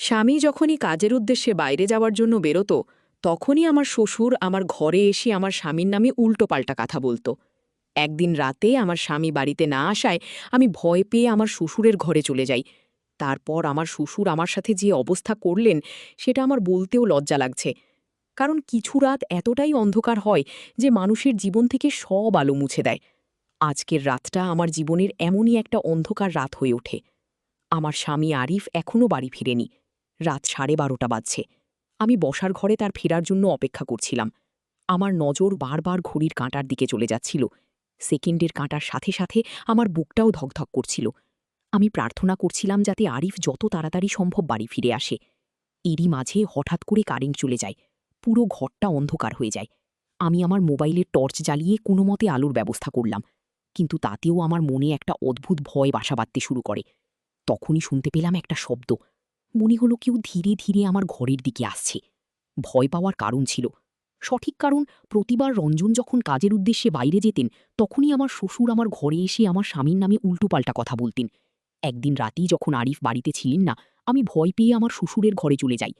স্বামী যখনই কাজের উদ্দেশ্যে বাইরে যাওয়ার জন্য বেরোতো, তখনই আমার শ্বশুর আমার ঘরে এসে আমার স্বামীর নামে উল্টোপাল্টা কথা বলতো। একদিন রাতে আমার স্বামী বাড়িতে না আসায় আমি ভয় পেয়ে আমার শ্বশুরের ঘরে চলে যাই। তারপর আমার শ্বশুর আমার সাথে যে অবস্থা করলেন, সেটা আমার বলতেও লজ্জা লাগছে। কারণ কিছু রাত এতটাই অন্ধকার হয় যে মানুষের জীবন থেকে সব আলো মুছে দেয়। আজকের রাতটা আমার জীবনের এমনই একটা অন্ধকার রাত হয়ে ওঠে। আমার স্বামী আরিফ এখনও বাড়ি ফিরেনি। রাত 12:30 বাজছে। আমি বসার ঘরে তার ফেরার জন্য অপেক্ষা করছিলাম। আমার নজর বারবার ঘড়ির কাঁটার দিকে চলে যাচ্ছিল। সেকেন্ডের কাঁটার সাথে সাথে আমার বুকটাও ধকধক করছিল। আমি প্রার্থনা করছিলাম যাতে আরিফ যত তাড়াতাড়ি সম্ভব বাড়ি ফিরে আসে। এরই মাঝে হঠাৎ করে কারেন্ট চলে যায়। পুরো ঘরটা অন্ধকার হয়ে যায়। আমি আমার মোবাইলের টর্চ জ্বালিয়ে কোনোমতে আলোর ব্যবস্থা করলাম। কিন্তু তাতেও আমার মনে একটা অদ্ভুত ভয় বাসা বাঁধতে শুরু করে। তখনই শুনতে পেলাম একটা শব্দ। মনে হলো কেউ ধীরে ধীরে আমার ঘরের দিকে আসছে। ভয় পাওয়ার কারণ ছিল, সঠিক কারণ, প্রতিবার রঞ্জন যখন কাজের উদ্দেশ্যে বাইরে যেতেন, তখনই আমার শ্বশুর আমার ঘরে এসে আমার স্বামীর নামে উল্টোপাল্টা কথা বলতেন। একদিন রাতেই যখন আরিফ বাড়িতে ছিলেন না, আমি ভয় পেয়ে আমার শ্বশুরের ঘরে চলে যাই।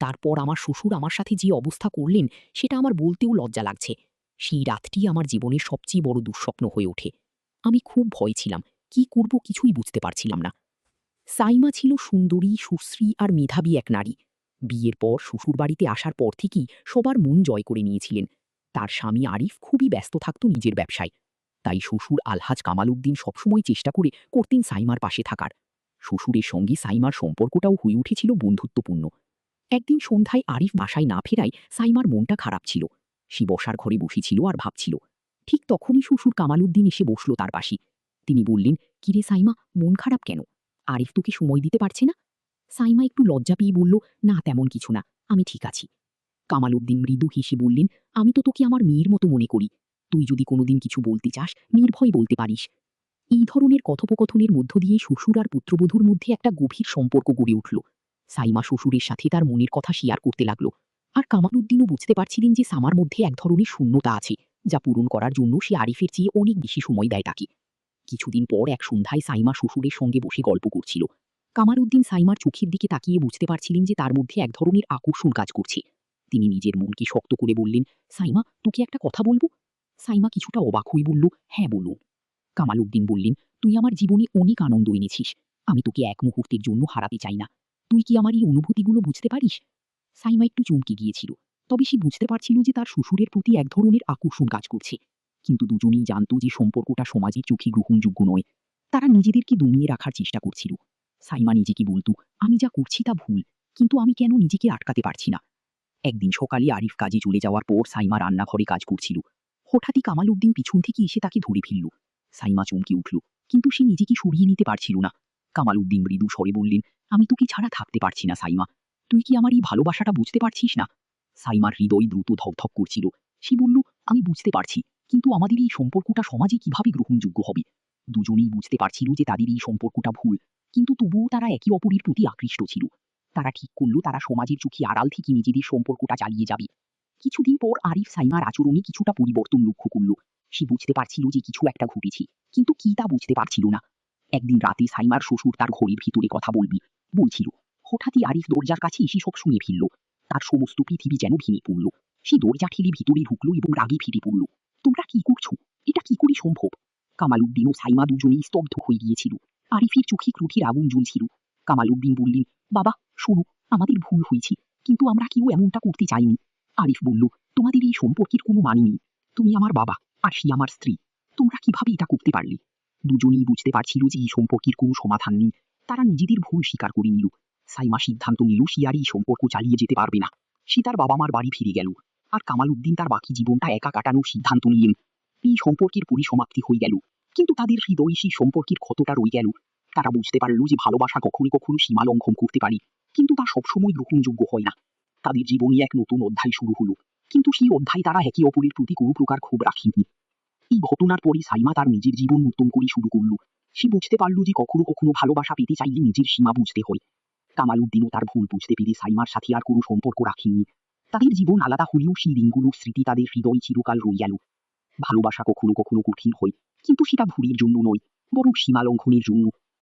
তারপর আমার শ্বশুর আমার সাথে যে অবস্থা করলেন, সেটা আমার বলতেও লজ্জা লাগছে। সেই রাতটি আমার জীবনের সবচেয়ে বড় দুঃস্বপ্ন হয়ে ওঠে। আমি খুব ভয় ছিলাম। কি করব কিছুই বুঝতে পারছিলাম না। সাইমা ছিল সুন্দরী, সুশ্রী আর মেধাবী এক নারী। বিয়ের পর শ্বশুরবাড়িতে আসার পর থেকেই সবার মন জয় করে নিয়েছিলেন। তার স্বামী আরিফ খুবই ব্যস্ত থাকত নিজের ব্যবসায়। তাই শ্বশুর আলহাজ কামাল উদ্দিন সবসময় চেষ্টা করতেন সাইমার পাশে থাকার। শ্বশুরের সঙ্গে সাইমার সম্পর্কটাও হয়ে উঠেছিল বন্ধুত্বপূর্ণ। একদিন সন্ধ্যায় আরিফ বাসায় না ফেরায় সাইমার মনটা খারাপ ছিল। সে বসার ঘরে বসেছিল আর ভাবছিল। ঠিক তখনই শ্বশুর কামাল উদ্দিন এসে বসল তার পাশে। তিনি বললেন, কিরে সাইমা, মন খারাপ কেন? আরিফ তোকে সময় দিতে পারছে না? সাইমা একটু লজ্জা পেয়ে বলল, না তেমন কিছু না, আমি ঠিক আছি। কামাল উদ্দিন মৃদু হেসে বললেন, আমি তো তোকে আমার মেয়ের মতো মনে করি। তুই যদি কোনোদিন কিছু বলতে চাস, নির্ভয় বলতে পারিস। এই ধরনের কথোপকথনের মধ্য দিয়ে শ্বশুর আর পুত্রবধূর মধ্যে একটা গভীর সম্পর্ক গড়ে উঠল। সাইমা শ্বশুরের সাথে তার মনের কথা শেয়ার করতে লাগলো। আর কামাল উদ্দিনও বুঝতে পারছিলেন যে সামার মধ্যে এক ধরনের শূন্যতা আছে, যা পূরণ করার জন্য সে আরিফের চেয়ে অনেক বেশি সময় দেয় তাকে। কিছুদিন পর এক সন্ধ্যায় সাইমা শ্বশুরের সঙ্গে বসে গল্প করছিল। কামাল উদ্দিন সাইমার চোখের দিকে তাকিয়ে বুঝতে পারছিলেন যে তার মধ্যে এক ধরনের আকর্ষণ কাজ করছে। তিনি নিজের মনকে শক্ত করে বললেন, সাইমা, তোকে একটা কথা বলবো? সাইমা কিছুটা অবাক হয়ে বলল, হ্যাঁ বলুন। কামাল উদ্দিন বললেন, তুই আমার জীবনে অনেক আনন্দ এনেছিস। আমি তোকে এক মুহূর্তের জন্য হারাতে চাই না। তুই কি আমার এই অনুভূতিগুলো বুঝতে পারিস? সাইমা একটু চমকে গিয়েছিল। তবে সে বুঝতে পারছিল যে তার শ্বশুরের প্রতি এক ধরনের আকর্ষণ কাজ করছে। কিন্তু দুজনেই জানত যে সম্পর্কটা সমাজের চোখে গ্রহণযোগ্য নয়। তারা নিজেদেরকে দমিয়ে রাখার চেষ্টা করছিল। সাইমা নিজেকে বলতো, আমি যা করছি তা ভুল, কিন্তু আমি কেন নিজেকে আটকাতে পারছি না? একদিন সকালে আরিফ কাজে চলে যাওয়ার পর সাইমা রান্নাঘরে কাজ করছিল। হঠাৎই কামাল উদ্দিন পিছন থেকে এসে তাকে ধরে ফেলল। সাইমা চমকে উঠল, কিন্তু সে নিজেকে সরিয়ে নিতে পারছিল না। কামাল উদ্দিন মৃদু স্বরে বললেন, আমি তোকে ছাড়া থাকতে পারছি না সাইমা। তুই কি আমার এই ভালোবাসাটা বুঝতে পারছিস না? সাইমার হৃদয় দ্রুত ধকধক করছিল। সে বলল, আমি বুঝতে পারছি, কিন্তু আমাদের এই সম্পর্কটা সমাজে কিভাবে গ্রহণযোগ্য হবে? দুজনেই বুঝতে পারছিল যে তাদের এই সম্পর্কটা ভুল, কিন্তু তবুও তারা একে অপরের প্রতি আকৃষ্ট ছিল। তারা ঠিক করল তারা সমাজের চোখে আড়াল থেকে নিজেদের সম্পর্কটা চালিয়ে যাবে। কিছুদিন পর আরিফ সাইমার আচরণে কিছুটা পরিবর্তন লক্ষ্য করল। সে বুঝতে পারছিল যে কিছু একটা ঘটেছে, কিন্তু কি তা বুঝতে পারছিল না। একদিন রাতে সাইমার শ্বশুর তার ঘরের ভিতরে কথা বলছিল। হঠাৎই আরিফ দরজার কাছে এসে সব শুনে ফেলল। তার সমস্ত পৃথিবী যেন ভেঙে পড়ল। সে দরজা ঠেলে ভিতরে ঢুকলো এবং রাগে ফিরে পড়ল। তোমরা কি করছো? এটা কি করে সম্ভব? কামাল উদ্দিন ও সাইমা দুজনেই স্তব্ধ হয়ে গিয়েছিল। আরিফের চোখে ক্রোধের আগুন জ্বলছিল। কামাল উদ্দিন বললেন, বাবা শোনো, আমাদের ভুল হয়েছে, কিন্তু আমরা কেউ এমনটা করতে চাইনি। আরিফ বলল, তোমাদের এই সম্পর্কের কোনো মানে নেই। তুমি আমার বাবা, আর সে আমার স্ত্রী। তোমরা কিভাবে এটা করতে পারলে? দুজনেই বুঝতে পারছিল যে এই সম্পর্কের কোনো সমাধান নেই। তারা নিজেদের ভুল স্বীকার করে নিল। সাইমা সিদ্ধান্ত নিল সে আর এই সম্পর্ক চালিয়ে যেতে পারবে না। সে তার বাবা মার বাড়ি ফিরে গেল। আর কামাল উদ্দিন তার বাকি জীবনটা একা কাটানোর সিদ্ধান্ত নিলেন। এই সম্পর্কের পরিসমাপ্তি হয়ে গেল, কিন্তু তাদের হৃদয়ে সেই সম্পর্কের ক্ষতটা রয়ে গেল। তারা বুঝতে পারল যে ভালোবাসা কখনো কখনো সীমা লঙ্ঘন করতে পারে, কিন্তু তা সবসময় গ্রহণযোগ্য হয় না। তাদের জীবনে এক নতুন অধ্যায় শুরু হলো, কিন্তু সেই অধ্যায় তারা একে অপরের প্রতি কোনো প্রকার ক্ষোভ রাখেনি। এই ঘটনার পরে সাইমা তার নিজের জীবন নতুন করে শুরু করল। সে বুঝতে পারল যে কখনো কখনো ভালোবাসা পেতে চাইলে নিজের সীমা বুঝতে হয়। কামাল উদ্দিনও তার ভুল বুঝতে পেরে সাইমার সাথে আর কোনো সম্পর্ক রাখেননি। তাদের জীবন আলাদা হলেও সেই দিনগুলোর স্মৃতি তাদের হৃদয় চিরকাল রয়ে গেল। ভালোবাসা কখনো কখনো কঠিন হয়, কিন্তু সেটা ভুলের জন্য নয়, বরং সীমা লঙ্ঘনের জন্য।